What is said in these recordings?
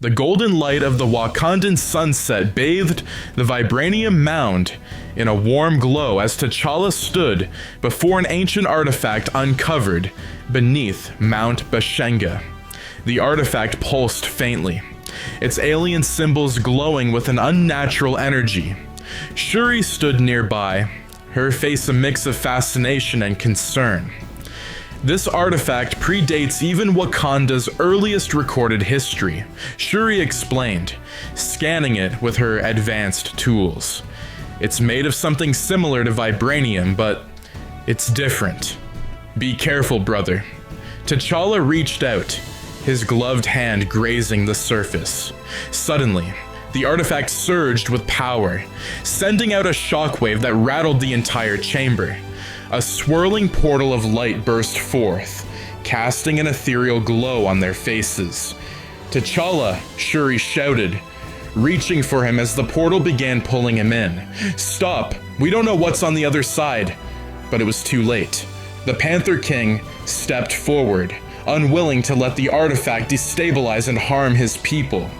The golden light of the Wakandan sunset bathed the vibranium mound in a warm glow as T'Challa stood before an ancient artifact uncovered beneath Mount Bashenga. The artifact pulsed faintly, its alien symbols glowing with an unnatural energy. Shuri stood nearby, her face a mix of fascination and concern. This artifact predates even Wakanda's earliest recorded history, Shuri explained, scanning it with her advanced tools. It's made of something similar to vibranium, but it's different. Be careful, brother. T'Challa reached out, his gloved hand grazing the surface. Suddenly, the artifact surged with power, sending out a shockwave that rattled the entire chamber. A swirling portal of light burst forth, casting an ethereal glow on their faces. T'Challa, Shuri shouted, reaching for him as the portal began pulling him in. Stop! We don't know what's on the other side. But it was too late. The Panther King stepped forward, unwilling to let the artifact destabilize and harm his people.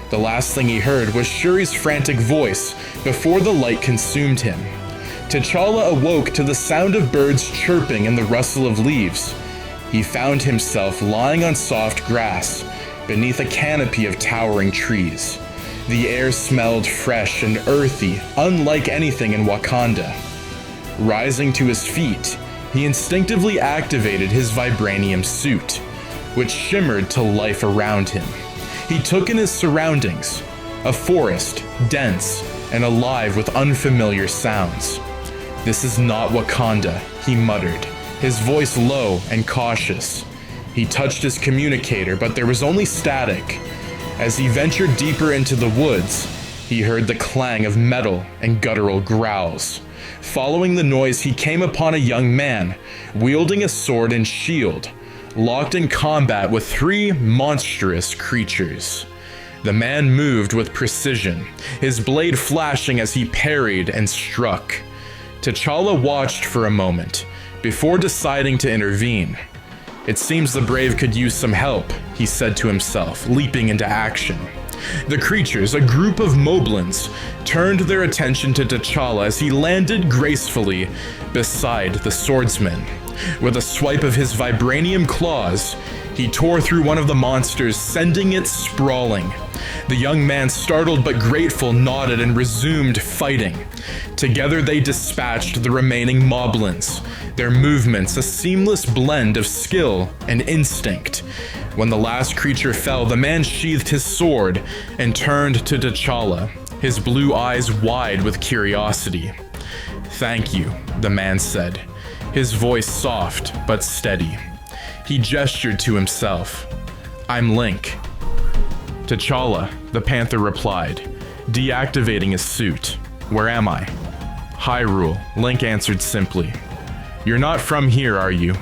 The last thing he heard was Shuri's frantic voice before the light consumed him. T'Challa awoke to the sound of birds chirping and the rustle of leaves. He found himself lying on soft grass beneath a canopy of towering trees. The air smelled fresh and earthy, unlike anything in Wakanda. Rising to his feet, he instinctively activated his vibranium suit, which shimmered to life around him. He took in his surroundings, a forest, dense and alive with unfamiliar sounds. This is not Wakanda, he muttered, his voice low and cautious. He touched his communicator, but there was only static. As he ventured deeper into the woods, he heard the clang of metal and guttural growls. Following the noise, he came upon a young man, wielding a sword and shield, locked in combat with three monstrous creatures. The man moved with precision, his blade flashing as he parried and struck. T'Challa watched for a moment, before deciding to intervene. It seems the brave could use some help, he said to himself, leaping into action. The creatures, a group of moblins, turned their attention to T'Challa as he landed gracefully beside the swordsman. With a swipe of his vibranium claws, he tore through one of the monsters, sending it sprawling. The young man, startled but grateful, nodded and resumed fighting. Together they dispatched the remaining moblins, their movements a seamless blend of skill and instinct. When the last creature fell, the man sheathed his sword and turned to T'Challa, his blue eyes wide with curiosity. "Thank you," the man said, his voice soft but steady. He gestured to himself. "I'm Link." "T'Challa," the Panther replied, deactivating his suit. "Where am I?" "Hyrule," Link answered simply. "You're not from here, are you?"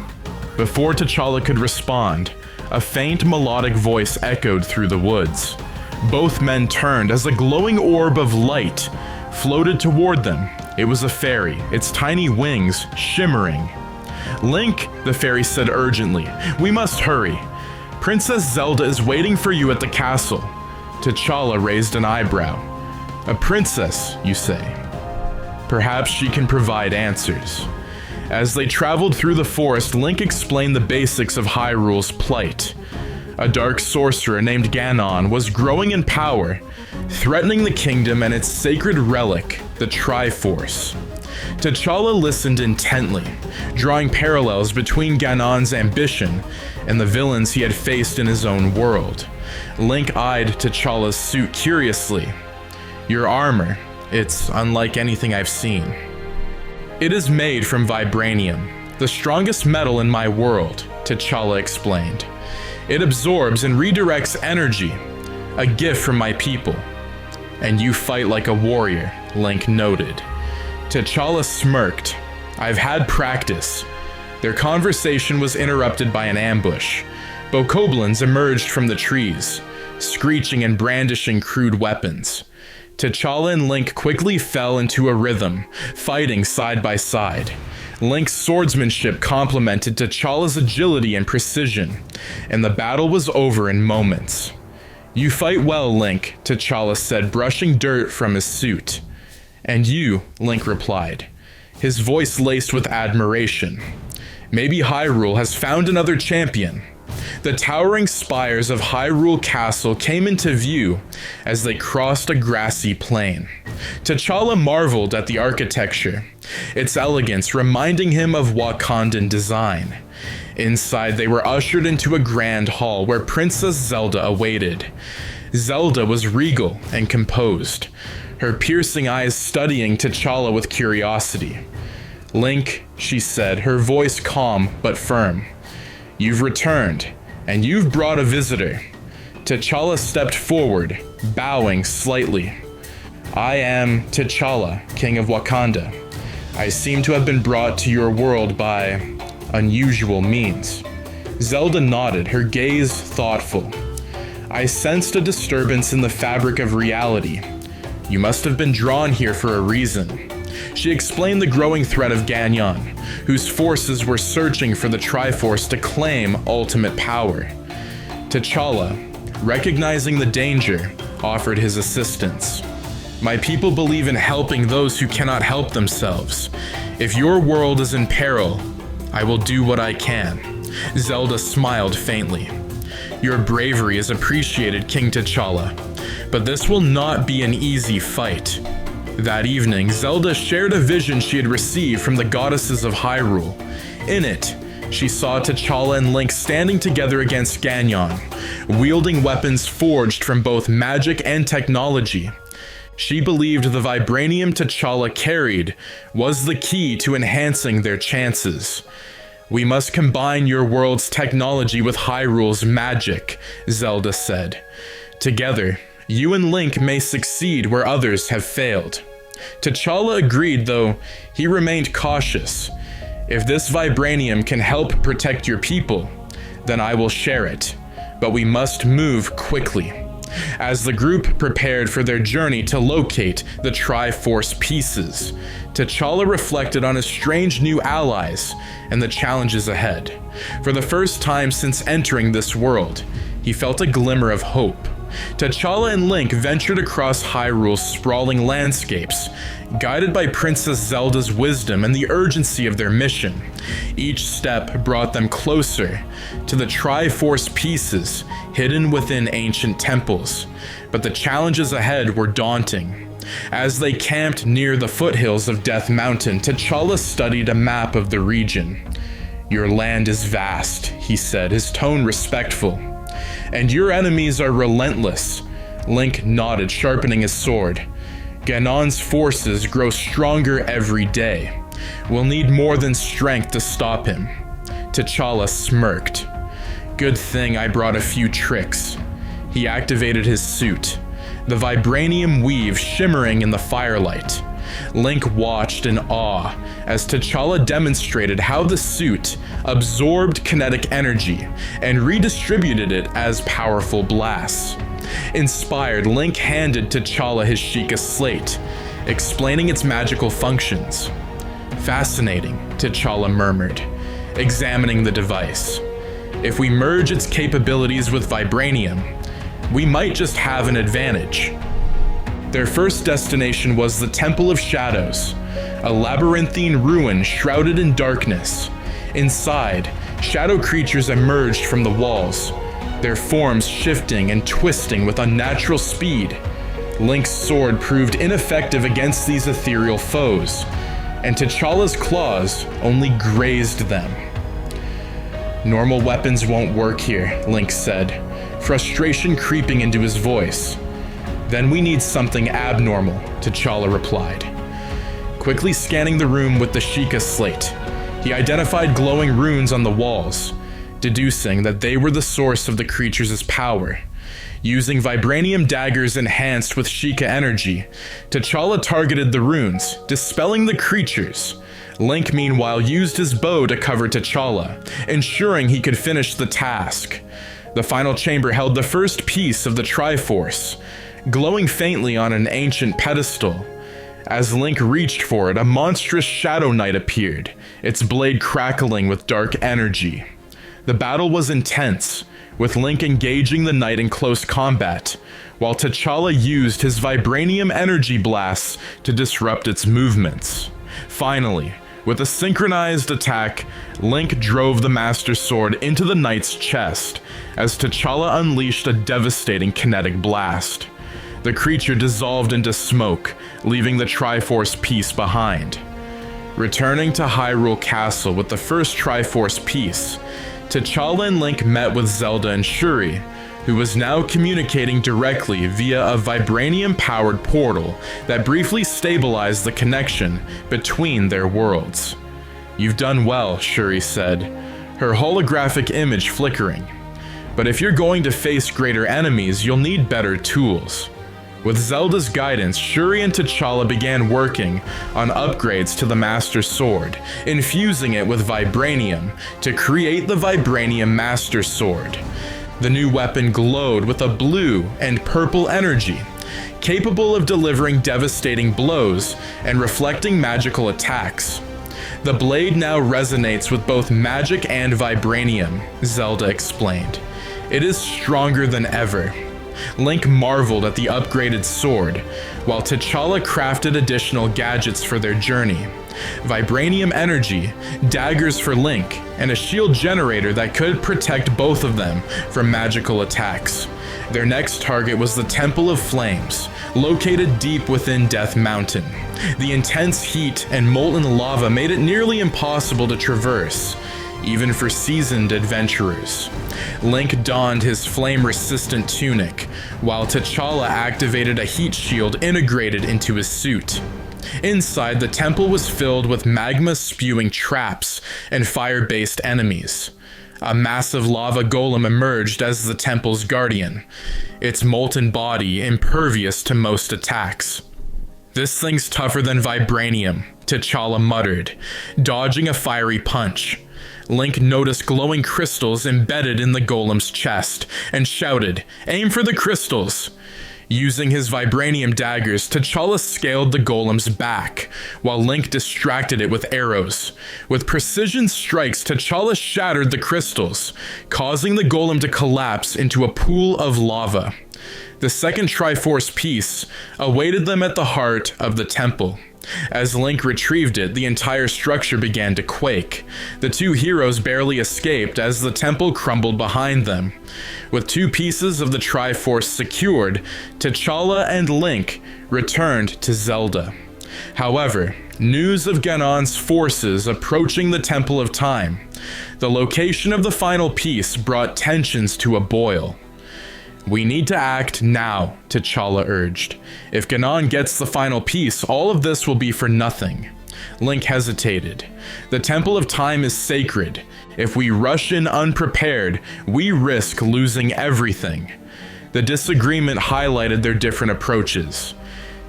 Before T'Challa could respond, a faint melodic voice echoed through the woods. Both men turned as a glowing orb of light floated toward them. It was a fairy, its tiny wings shimmering. "Link," the fairy said urgently, "we must hurry. Princess Zelda is waiting for you at the castle." T'Challa raised an eyebrow. "A princess, you say? Perhaps she can provide answers." As they traveled through the forest, Link explained the basics of Hyrule's plight. A dark sorcerer named Ganon was growing in power, threatening the kingdom and its sacred relic, the Triforce. T'Challa listened intently, drawing parallels between Ganon's ambition and the villains he had faced in his own world. Link eyed T'Challa's suit curiously. "Your armor, it's unlike anything I've seen." "It is made from vibranium, the strongest metal in my world," T'Challa explained. "It absorbs and redirects energy, a gift from my people." "And you fight like a warrior," Link noted. T'Challa smirked. "I've had practice." Their conversation was interrupted by an ambush. Bokoblins emerged from the trees, screeching and brandishing crude weapons. T'Challa and Link quickly fell into a rhythm, fighting side by side. Link's swordsmanship complemented T'Challa's agility and precision, and the battle was over in moments. "You fight well, Link," T'Challa said, brushing dirt from his suit. "And you," Link replied, his voice laced with admiration. "Maybe Hyrule has found another champion." The towering spires of Hyrule Castle came into view as they crossed a grassy plain. T'Challa marveled at the architecture, its elegance reminding him of Wakandan design. Inside, they were ushered into a grand hall where Princess Zelda awaited. Zelda was regal and composed, her piercing eyes studying T'Challa with curiosity. "Link," she said, her voice calm but firm. "You've returned, and you've brought a visitor." T'Challa stepped forward, bowing slightly. "I am T'Challa, King of Wakanda. I seem to have been brought to your world by unusual means." Zelda nodded, her gaze thoughtful. "I sensed a disturbance in the fabric of reality. You must have been drawn here for a reason." She explained the growing threat of Ganon, whose forces were searching for the Triforce to claim ultimate power. T'Challa, recognizing the danger, offered his assistance. "My people believe in helping those who cannot help themselves. If your world is in peril, I will do what I can." Zelda smiled faintly. "Your bravery is appreciated, King T'Challa, but this will not be an easy fight." That evening, Zelda shared a vision she had received from the goddesses of Hyrule. In it, she saw T'Challa and Link standing together against Ganon, wielding weapons forged from both magic and technology. She believed the vibranium T'Challa carried was the key to enhancing their chances. "We must combine your world's technology with Hyrule's magic," Zelda said. "Together, you and Link may succeed where others have failed." T'Challa agreed, though he remained cautious. "If this vibranium can help protect your people, then I will share it. But we must move quickly." As the group prepared for their journey to locate the Triforce pieces, T'Challa reflected on his strange new allies and the challenges ahead. For the first time since entering this world, he felt a glimmer of hope. T'Challa and Link ventured across Hyrule's sprawling landscapes, guided by Princess Zelda's wisdom and the urgency of their mission. Each step brought them closer to the Triforce pieces hidden within ancient temples, but the challenges ahead were daunting. As they camped near the foothills of Death Mountain, T'Challa studied a map of the region. "Your land is vast," he said, his tone respectful. "And your enemies are relentless." Link nodded, sharpening his sword. "Ganon's forces grow stronger every day. We'll need more than strength to stop him." T'Challa smirked. "Good thing I brought a few tricks." He activated his suit, the vibranium weave shimmering in the firelight. Link watched in awe as T'Challa demonstrated how the suit absorbed kinetic energy and redistributed it as powerful blasts. Inspired, Link handed T'Challa his Sheikah slate, explaining its magical functions. "Fascinating," T'Challa murmured, examining the device. "If we merge its capabilities with vibranium, we might just have an advantage." Their first destination was the Temple of Shadows, a labyrinthine ruin shrouded in darkness. Inside, shadow creatures emerged from the walls, their forms shifting and twisting with unnatural speed. Link's sword proved ineffective against these ethereal foes, and T'Challa's claws only grazed them. "Normal weapons won't work here," Link said, frustration creeping into his voice. "Then we need something abnormal," T'Challa replied. Quickly scanning the room with the Sheikah slate, he identified glowing runes on the walls, deducing that they were the source of the creatures' power. Using vibranium daggers enhanced with Sheikah energy, T'Challa targeted the runes, dispelling the creatures. Link, meanwhile, used his bow to cover T'Challa, ensuring he could finish the task. The final chamber held the first piece of the Triforce, glowing faintly on an ancient pedestal. As Link reached for it, a monstrous Shadow Knight appeared, its blade crackling with dark energy. The battle was intense, with Link engaging the knight in close combat, while T'Challa used his vibranium energy blasts to disrupt its movements. Finally, with a synchronized attack, Link drove the Master Sword into the knight's chest as T'Challa unleashed a devastating kinetic blast. The creature dissolved into smoke, leaving the Triforce piece behind. Returning to Hyrule Castle with the first Triforce piece, T'Challa and Link met with Zelda and Shuri, who was now communicating directly via a vibranium-powered portal that briefly stabilized the connection between their worlds. "You've done well," Shuri said, her holographic image flickering. "But if you're going to face greater enemies, you'll need better tools." With Zelda's guidance, Shuri and T'Challa began working on upgrades to the Master Sword, infusing it with vibranium to create the Vibranium Master Sword. The new weapon glowed with a blue and purple energy, capable of delivering devastating blows and reflecting magical attacks. "The blade now resonates with both magic and vibranium," Zelda explained. "It is stronger than ever." Link marveled at the upgraded sword, while T'Challa crafted additional gadgets for their journey. Vibranium energy, daggers for Link, and a shield generator that could protect both of them from magical attacks. Their next target was the Temple of Flames, located deep within Death Mountain. The intense heat and molten lava made it nearly impossible to traverse, even for seasoned adventurers. Link donned his flame-resistant tunic, while T'Challa activated a heat shield integrated into his suit. Inside, the temple was filled with magma-spewing traps and fire-based enemies. A massive lava golem emerged as the temple's guardian, its molten body impervious to most attacks. "This thing's tougher than vibranium," T'Challa muttered, dodging a fiery punch. Link noticed glowing crystals embedded in the golem's chest and shouted, "Aim for the crystals!" Using his vibranium daggers, T'Challa scaled the golem's back, while Link distracted it with arrows. With precision strikes, T'Challa shattered the crystals, causing the golem to collapse into a pool of lava. The second Triforce piece awaited them at the heart of the temple. As Link retrieved it, the entire structure began to quake. The two heroes barely escaped as the temple crumbled behind them. With two pieces of the Triforce secured, T'Challa and Link returned to Zelda. However, news of Ganon's forces approaching the Temple of Time, the location of the final piece, brought tensions to a boil. "We need to act now," T'Challa urged. "If Ganon gets the final piece, all of this will be for nothing." Link hesitated. "The Temple of Time is sacred. If we rush in unprepared, we risk losing everything." The disagreement highlighted their different approaches.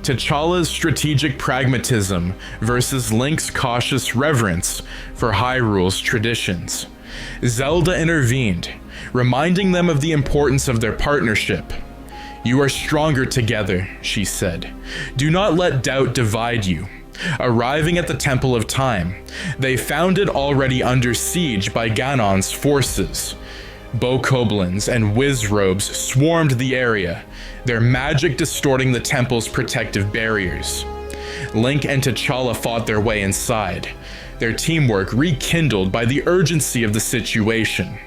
T'Challa's strategic pragmatism versus Link's cautious reverence for Hyrule's traditions. Zelda intervened, reminding them of the importance of their partnership. "You are stronger together," she said. "Do not let doubt divide you." Arriving at the Temple of Time, they found it already under siege by Ganon's forces. Bokoblins and Wizzrobes swarmed the area, their magic distorting the temple's protective barriers. Link and T'Challa fought their way inside, their teamwork rekindled by the urgency of the situation.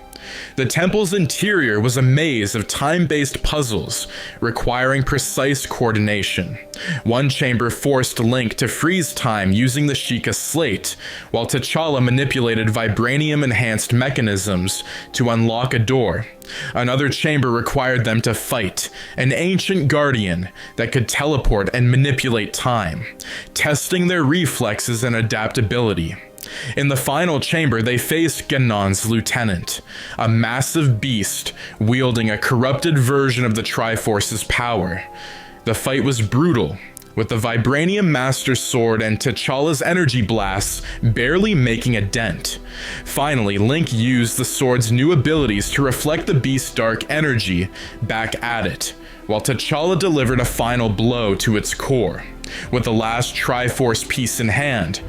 The temple's interior was a maze of time-based puzzles, requiring precise coordination. One chamber forced Link to freeze time using the Sheikah slate, while T'Challa manipulated vibranium-enhanced mechanisms to unlock a door. Another chamber required them to fight an ancient guardian that could teleport and manipulate time, testing their reflexes and adaptability. In the final chamber, they faced Ganon's lieutenant, a massive beast wielding a corrupted version of the Triforce's power. The fight was brutal, with the Vibranium Master Sword and T'Challa's energy blasts barely making a dent. Finally, Link used the sword's new abilities to reflect the beast's dark energy back at it, while T'Challa delivered a final blow to its core. With the last Triforce piece in hand,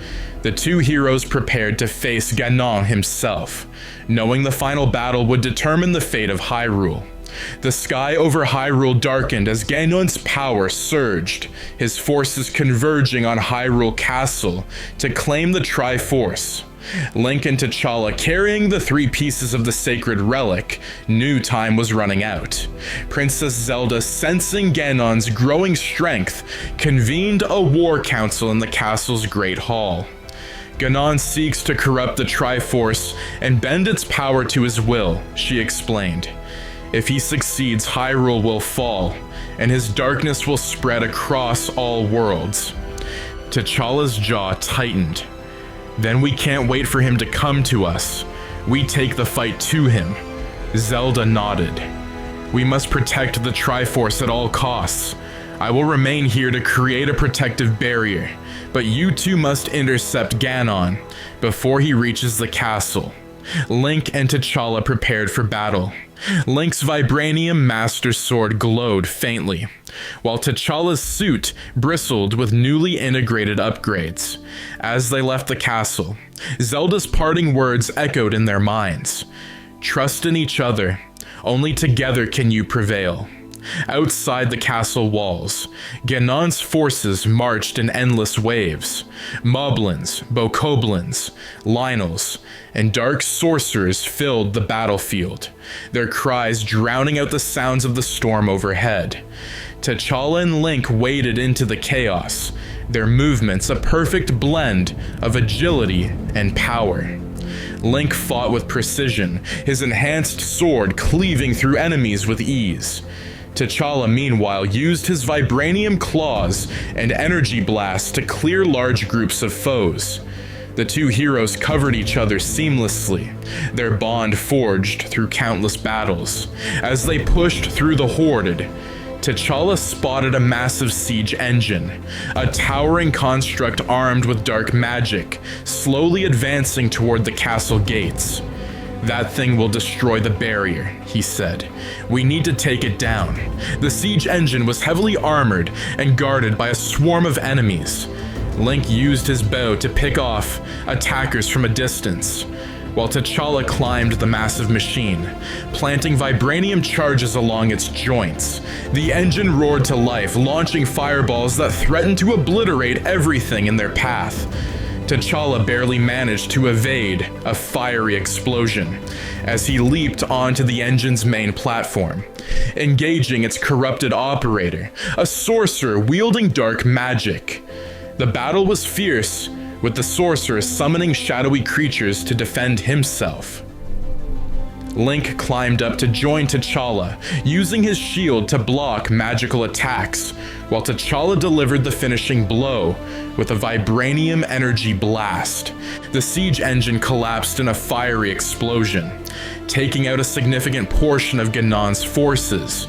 The two heroes prepared to face Ganon himself, knowing the final battle would determine the fate of Hyrule. The sky over Hyrule darkened as Ganon's power surged, his forces converging on Hyrule Castle to claim the Triforce. Link and T'Challa, carrying the three pieces of the sacred relic, knew time was running out. Princess Zelda, sensing Ganon's growing strength, convened a war council in the castle's great hall. Ganon seeks to corrupt the Triforce and bend its power to his will, she explained. If he succeeds, Hyrule will fall, and his darkness will spread across all worlds. T'Challa's jaw tightened. Then we can't wait for him to come to us. We take the fight to him. Zelda nodded. We must protect the Triforce at all costs. I will remain here to create a protective barrier, but you two must intercept Ganon before he reaches the castle. Link and T'Challa prepared for battle. Link's vibranium Master Sword glowed faintly, while T'Challa's suit bristled with newly integrated upgrades. As they left the castle, Zelda's parting words echoed in their minds. Trust in each other. Only together can you prevail. Outside the castle walls, Ganon's forces marched in endless waves. Moblins, Bokoblins, Lynels, and dark sorcerers filled the battlefield, their cries drowning out the sounds of the storm overhead. T'Challa and Link waded into the chaos, their movements a perfect blend of agility and power. Link fought with precision, his enhanced sword cleaving through enemies with ease. T'Challa, meanwhile, used his vibranium claws and energy blasts to clear large groups of foes. The two heroes covered each other seamlessly, their bond forged through countless battles. As they pushed through the horde, T'Challa spotted a massive siege engine, a towering construct armed with dark magic, slowly advancing toward the castle gates. That thing will destroy the barrier, he said. We need to take it down. The siege engine was heavily armored and guarded by a swarm of enemies. Link used his bow to pick off attackers from a distance, while T'Challa climbed the massive machine, planting vibranium charges along its joints. The engine roared to life, launching fireballs that threatened to obliterate everything in their path. T'Challa barely managed to evade a fiery explosion as he leaped onto the engine's main platform, engaging its corrupted operator, a sorcerer wielding dark magic. The battle was fierce, with the sorcerer summoning shadowy creatures to defend himself. Link climbed up to join T'Challa, using his shield to block magical attacks, while T'Challa delivered the finishing blow with a vibranium energy blast. The siege engine collapsed in a fiery explosion, taking out a significant portion of Ganon's forces.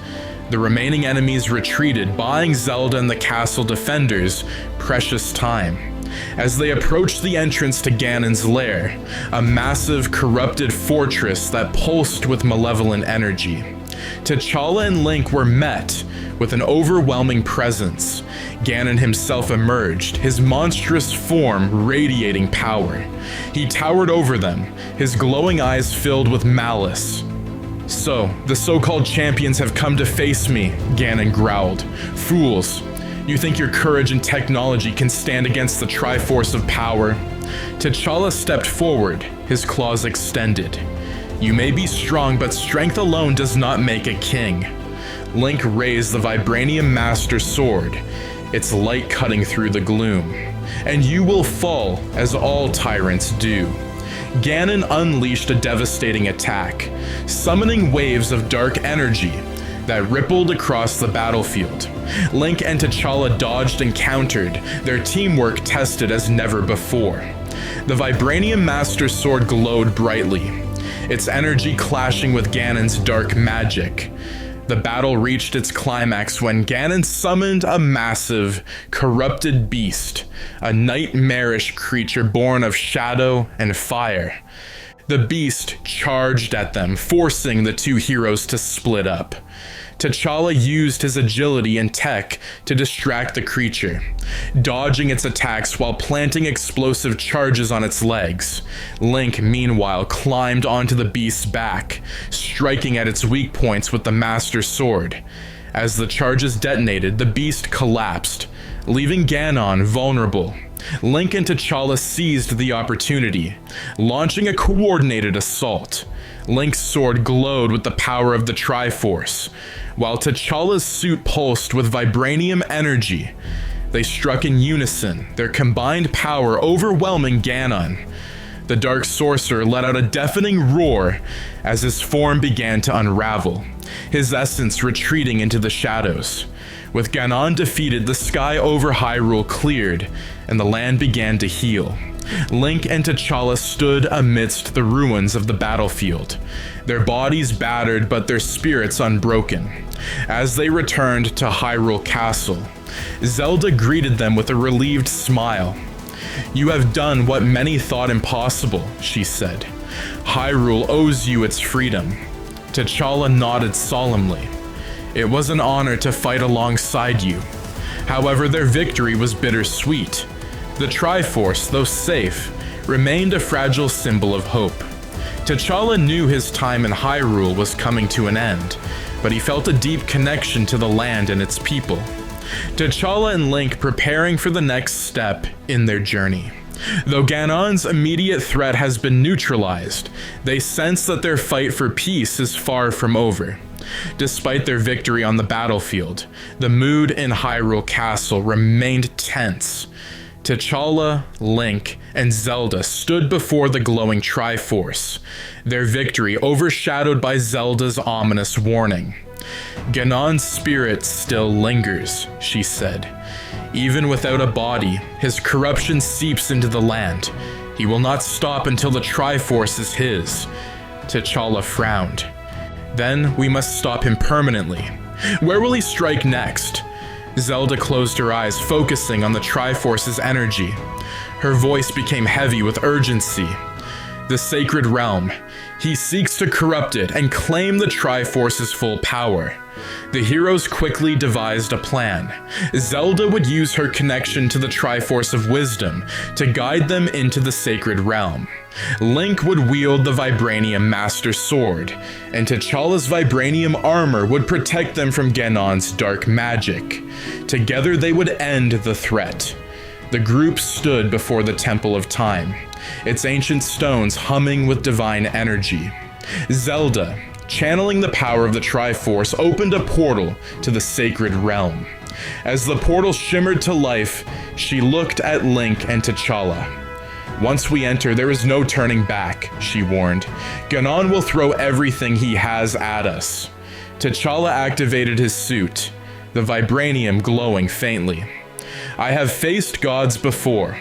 The remaining enemies retreated, buying Zelda and the castle defenders precious time. As they approached the entrance to Ganon's lair, a massive, corrupted fortress that pulsed with malevolent energy, T'Challa and Link were met with an overwhelming presence. Ganon himself emerged, his monstrous form radiating power. He towered over them, his glowing eyes filled with malice. So, the so-called champions have come to face me, Ganon growled. Fools. You think your courage and technology can stand against the Triforce of power? T'Challa stepped forward, his claws extended. You may be strong, but strength alone does not make a king. Link raised the vibranium Master Sword, its light cutting through the gloom. And you will fall, as all tyrants do. Ganon unleashed a devastating attack, summoning waves of dark energy that rippled across the battlefield. Link and T'Challa dodged and countered, their teamwork tested as never before. The vibranium Master Sword glowed brightly, its energy clashing with Ganon's dark magic. The battle reached its climax when Ganon summoned a massive, corrupted beast, a nightmarish creature born of shadow and fire. The beast charged at them, forcing the two heroes to split up. T'Challa used his agility and tech to distract the creature, dodging its attacks while planting explosive charges on its legs. Link, meanwhile, climbed onto the beast's back, striking at its weak points with the Master Sword. As the charges detonated, the beast collapsed, leaving Ganon vulnerable. Link and T'Challa seized the opportunity, launching a coordinated assault. Link's sword glowed with the power of the Triforce, while T'Challa's suit pulsed with vibranium energy. They struck in unison, their combined power overwhelming Ganon. The Dark Sorcerer let out a deafening roar as his form began to unravel, his essence retreating into the shadows. With Ganon defeated, the sky over Hyrule cleared, and the land began to heal. Link and T'Challa stood amidst the ruins of the battlefield, their bodies battered but their spirits unbroken. As they returned to Hyrule Castle, Zelda greeted them with a relieved smile. "You have done what many thought impossible," she said. "Hyrule owes you its freedom." T'Challa nodded solemnly. "It was an honor to fight alongside you." However, their victory was bittersweet. The Triforce, though safe, remained a fragile symbol of hope. T'Challa knew his time in Hyrule was coming to an end, but he felt a deep connection to the land and its people. T'Challa and Link preparing for the next step in their journey. Though Ganon's immediate threat has been neutralized, they sense that their fight for peace is far from over. Despite their victory on the battlefield, the mood in Hyrule Castle remained tense. T'Challa, Link, and Zelda stood before the glowing Triforce, their victory overshadowed by Zelda's ominous warning. "Ganon's spirit still lingers," she said. "Even without a body, his corruption seeps into the land. He will not stop until the Triforce is his." T'Challa frowned. "Then we must stop him permanently. Where will he strike next?" Zelda closed her eyes, focusing on the Triforce's energy. Her voice became heavy with urgency. "The sacred realm. He seeks to corrupt it and claim the Triforce's full power." The heroes quickly devised a plan. Zelda would use her connection to the Triforce of Wisdom to guide them into the sacred realm. Link would wield the Vibranium Master Sword, and T'Challa's Vibranium armor would protect them from Ganon's dark magic. Together they would end the threat. The group stood before the Temple of Time, its ancient stones humming with divine energy. Zelda, channeling the power of the Triforce, opened a portal to the sacred realm. As the portal shimmered to life, she looked at Link and T'Challa. "Once we enter, there is no turning back," she warned. "Ganon will throw everything he has at us." T'Challa activated his suit, the vibranium glowing faintly. "I have faced gods before.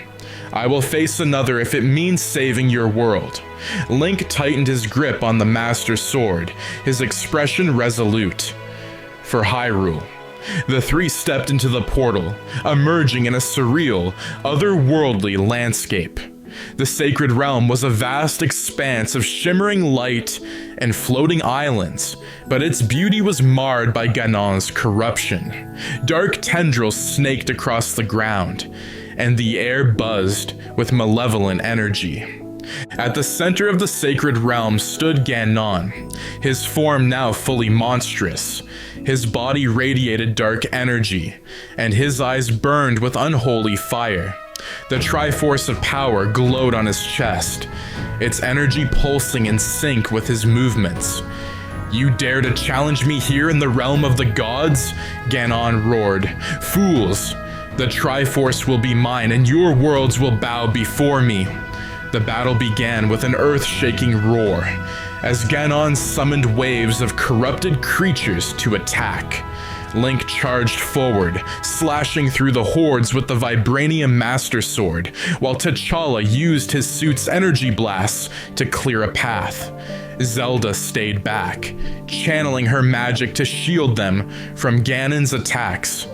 I will face another if it means saving your world." Link tightened his grip on the Master Sword, his expression resolute. "For Hyrule." The three stepped into the portal, emerging in a surreal, otherworldly landscape. The sacred realm was a vast expanse of shimmering light and floating islands, but its beauty was marred by Ganon's corruption. Dark tendrils snaked across the ground, and the air buzzed with malevolent energy. At the center of the sacred realm stood Ganon, his form now fully monstrous. His body radiated dark energy, and his eyes burned with unholy fire. The Triforce of power glowed on his chest, its energy pulsing in sync with his movements. "You dare to challenge me here in the realm of the gods?" Ganon roared. "Fools! The Triforce will be mine, and your worlds will bow before me." The battle began with an earth-shaking roar, as Ganon summoned waves of corrupted creatures to attack. Link charged forward, slashing through the hordes with the Vibranium Master Sword, while T'Challa used his suit's energy blasts to clear a path. Zelda stayed back, channeling her magic to shield them from Ganon's attacks.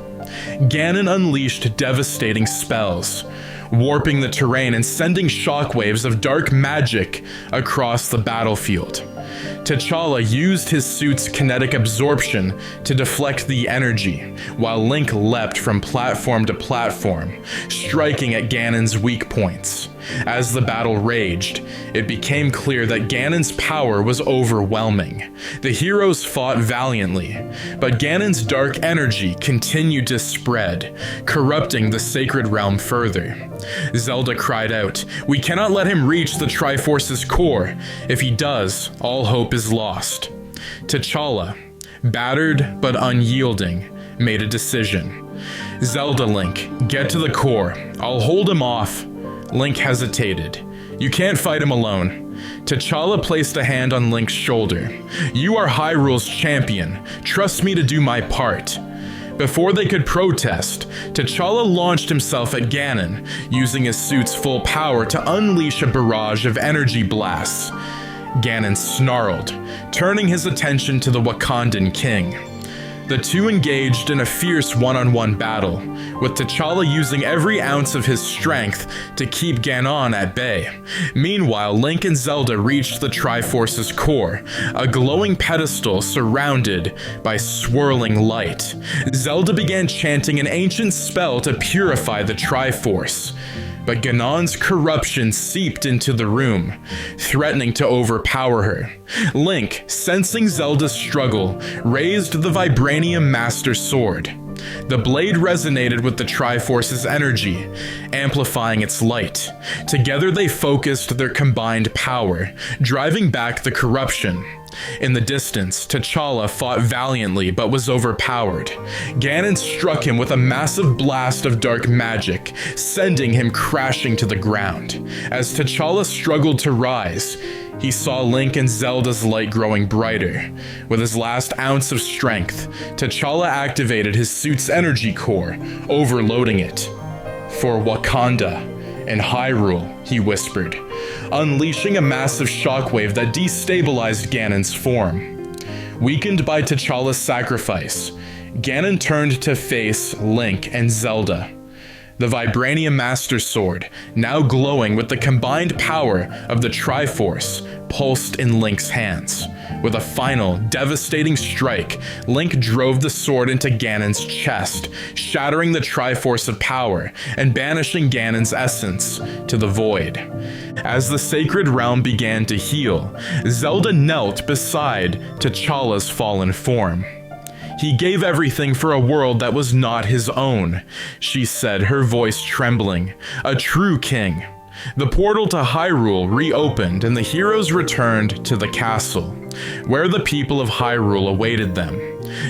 Ganon unleashed devastating spells, warping the terrain and sending shockwaves of dark magic across the battlefield. T'Challa used his suit's kinetic absorption to deflect the energy, while Link leapt from platform to platform, striking at Ganon's weak points. As the battle raged, it became clear that Ganon's power was overwhelming. The heroes fought valiantly, but Ganon's dark energy continued to spread, corrupting the sacred realm further. Zelda cried out, "We cannot let him reach the Triforce's core. If he does, all hope is lost." T'Challa, battered but unyielding, made a decision. "Zelda, Link, get to the core. I'll hold him off." Link hesitated. "You can't fight him alone." T'Challa placed a hand on Link's shoulder. "You are Hyrule's champion. Trust me to do my part." Before they could protest, T'Challa launched himself at Ganon, using his suit's full power to unleash a barrage of energy blasts. Ganon snarled, turning his attention to the Wakandan king. The two engaged in a fierce one-on-one battle, with T'Challa using every ounce of his strength to keep Ganon at bay. Meanwhile, Link and Zelda reached the Triforce's core, a glowing pedestal surrounded by swirling light. Zelda began chanting an ancient spell to purify the Triforce. But Ganon's corruption seeped into the room, threatening to overpower her. Link, sensing Zelda's struggle, raised the vibranium Master Sword. The blade resonated with the Triforce's energy, amplifying its light. Together they focused their combined power, driving back the corruption. In the distance, T'Challa fought valiantly but was overpowered. Ganon struck him with a massive blast of dark magic, sending him crashing to the ground. As T'Challa struggled to rise, he saw Link and Zelda's light growing brighter. With his last ounce of strength, T'Challa activated his suit's energy core, overloading it. "For Wakanda and Hyrule," he whispered, unleashing a massive shockwave that destabilized Ganon's form. Weakened by T'Challa's sacrifice, Ganon turned to face Link and Zelda. The Vibranium Master Sword, now glowing with the combined power of the Triforce, pulsed in Link's hands. With a final, devastating strike, Link drove the sword into Ganon's chest, shattering the Triforce of power and banishing Ganon's essence to the void. As the sacred realm began to heal, Zelda knelt beside T'Challa's fallen form. "He gave everything for a world that was not his own," she said, her voice trembling. "A true king." The portal to Hyrule reopened and the heroes returned to the castle, where the people of Hyrule awaited them.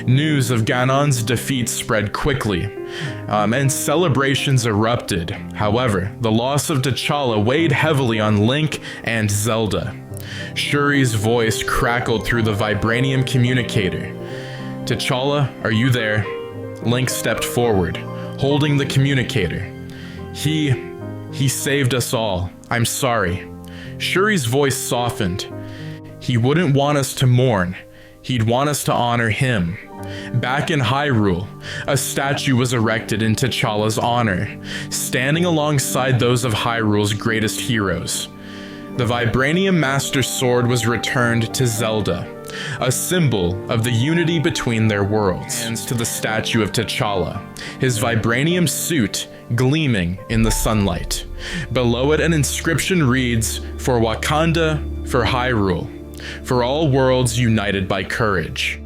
News of Ganon's defeat spread quickly, and celebrations erupted. However, the loss of T'Challa weighed heavily on Link and Zelda. Shuri's voice crackled through the vibranium communicator. "T'Challa, are you there?" Link stepped forward, holding the communicator. He saved us all. I'm sorry." Shuri's voice softened. "He wouldn't want us to mourn. He'd want us to honor him." Back in Hyrule, a statue was erected in T'Challa's honor, standing alongside those of Hyrule's greatest heroes. The Vibranium Master Sword was returned to Zelda, a symbol of the unity between their worlds. Hands to the statue of T'Challa, his vibranium suit gleaming in the sunlight. Below it, an inscription reads, "For Wakanda, for Hyrule, for all worlds united by courage."